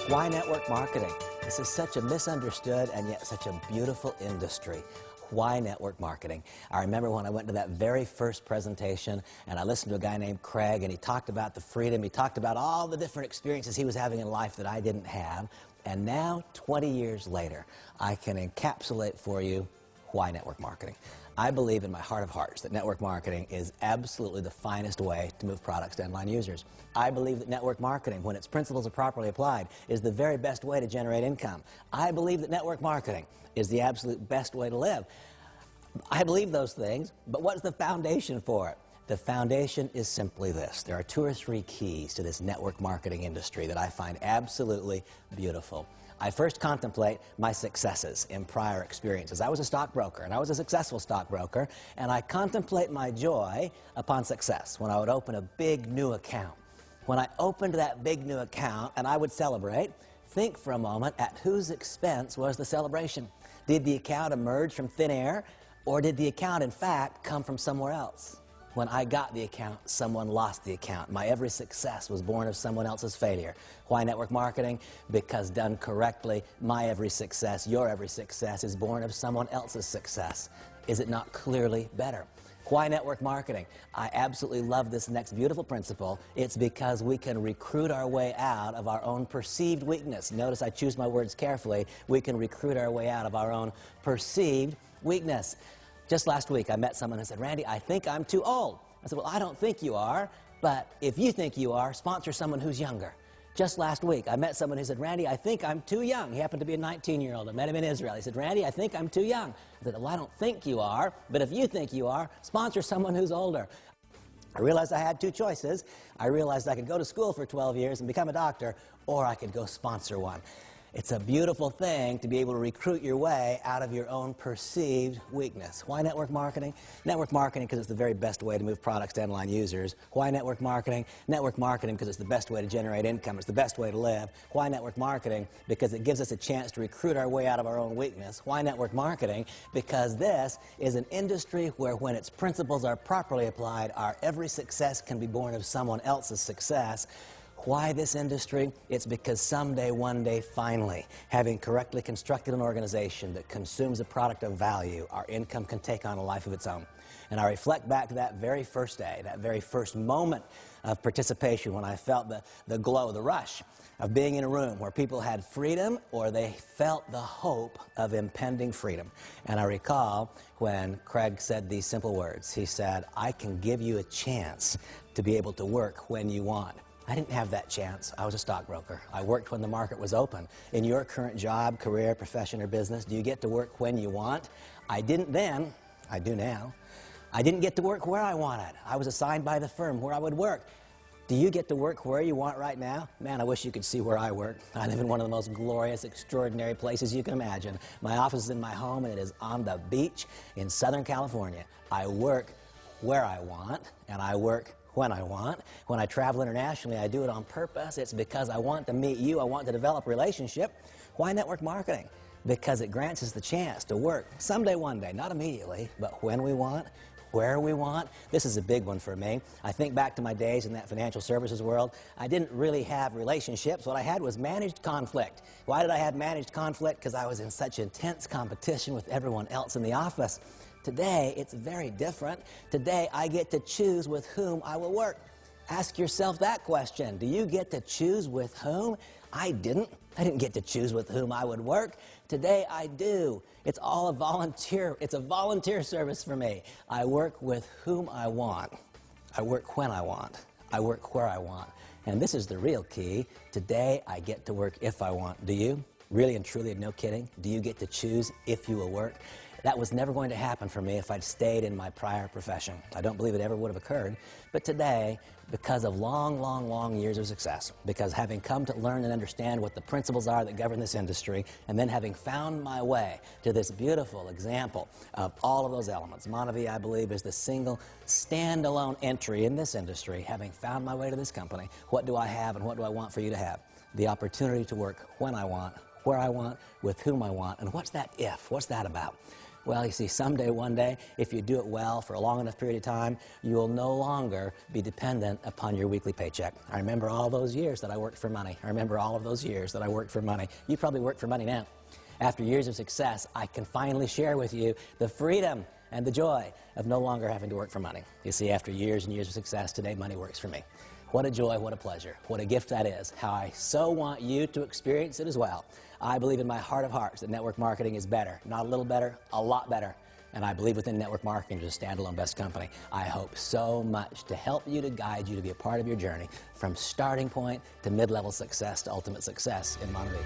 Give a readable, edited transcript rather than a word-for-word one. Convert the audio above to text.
Why network marketing? This is such a misunderstood and yet such a beautiful industry. Why network marketing? I remember when I went to that very first presentation and I listened to a guy named Craig, and he talked about the freedom, he talked about all the different experiences he was having in life that I didn't have. And now, 20 years later, I can encapsulate for you why network marketing. I believe in my heart of hearts that network marketing is absolutely the finest way to move products to end-line users. I believe that network marketing, when its principles are properly applied, is the very best way to generate income. I believe that network marketing is the absolute best way to live. I believe those things, but what's the foundation for it? The foundation is simply this. There are 2 or 3 keys to this network marketing industry that I find absolutely beautiful. I first contemplate my successes in prior experiences. I was a stockbroker, and I was a successful stockbroker, and I contemplate my joy upon success when I would open a big new account. When I opened that big new account and I would celebrate, think for a moment at whose expense was the celebration. Did the account emerge from thin air, or did the account in fact come from somewhere else? When I got the account, someone lost the account. My every success was born of someone else's failure. Why network marketing? Because done correctly, my every success, your every success is born of someone else's success. Is it not clearly better? Why network marketing? I absolutely love this next beautiful principle. It's because we can recruit our way out of our own perceived weakness. Notice I choose my words carefully. We can recruit our way out of our own perceived weakness. Just last week, I met someone who said, "Randy, I think I'm too old." I said, "Well, I don't think you are, but if you think you are, sponsor someone who's younger." Just last week, I met someone who said, "Randy, I think I'm too young." He happened to be a 19-year-old. I met him in Israel. He said, "Randy, I think I'm too young." I said, "Well, I don't think you are, but if you think you are, sponsor someone who's older." I realized I had 2 choices. I realized I could go to school for 12 years and become a doctor, or I could go sponsor one. It's a beautiful thing to be able to recruit your way out of your own perceived weakness. Why network marketing? Network marketing because it's the very best way to move products to end-line users. Why network marketing? Network marketing because it's the best way to generate income. It's the best way to live. Why network marketing? Because it gives us a chance to recruit our way out of our own weakness. Why network marketing? Because this is an industry where, when its principles are properly applied, our every success can be born of someone else's success. Why this industry? It's because someday, one day, finally, having correctly constructed an organization that consumes a product of value, our income can take on a life of its own. And I reflect back to that very first day, that very first moment of participation when I felt the glow, the rush of being in a room where people had freedom, or they felt the hope of impending freedom. And I recall when Craig said these simple words. He said, "I can give you a chance to be able to work when you want." I didn't have that chance. I was a stockbroker. I worked when the market was open. In your current job, career, profession, or business, do you get to work when you want? I didn't then. I do now. I didn't get to work where I wanted. I was assigned by the firm where I would work. Do you get to work where you want right now? Man, I wish you could see where I work. I live in one of the most glorious, extraordinary places you can imagine. My office is in my home, and it is on the beach in Southern California. I work where I want, and I work when I want. When I travel internationally, I do it on purpose. It's because I want to meet you. I want to develop a relationship. Why network marketing? Because it grants us the chance to work someday, one day, not immediately, but when we want, where we want. This is a big one for me. I think back to my days in that financial services world. I didn't really have relationships. What I had was managed conflict. Why did I have managed conflict? Because I was in such intense competition with everyone else in the office. Today, it's very different. Today, I get to choose with whom I will work. Ask yourself that question. Do you get to choose with whom? I didn't. I didn't get to choose with whom I would work. Today, I do. It's all a volunteer. It's a volunteer service for me. I work with whom I want. I work when I want. I work where I want. And this is the real key. Today, I get to work if I want. Do you? Really and truly, no kidding? Do you get to choose if you will work? That was never going to happen for me if I'd stayed in my prior profession. I don't believe it ever would have occurred. But today, because of long, long, long years of success, because having come to learn and understand what the principles are that govern this industry, and then having found my way to this beautiful example of all of those elements, Manavi, I believe, is the single standalone entry in this industry. Having found my way to this company, what do I have and what do I want for you to have? The opportunity to work when I want, where I want, with whom I want. And what's that if? What's that about? Well, you see, someday, one day, if you do it well for a long enough period of time, you will no longer be dependent upon your weekly paycheck. I remember all those years that I worked for money. I remember all of those years that I worked for money. You probably work for money now. After years of success, I can finally share with you the freedom and the joy of no longer having to work for money. You see, after years and years of success, today money works for me. What a joy, what a pleasure, what a gift that is. How I so want you to experience it as well. I believe in my heart of hearts that network marketing is better. Not a little better, a lot better. And I believe within network marketing there's a standalone best company. I hope so much to help you, to guide you, to be a part of your journey from starting point to mid-level success to ultimate success in Monterey.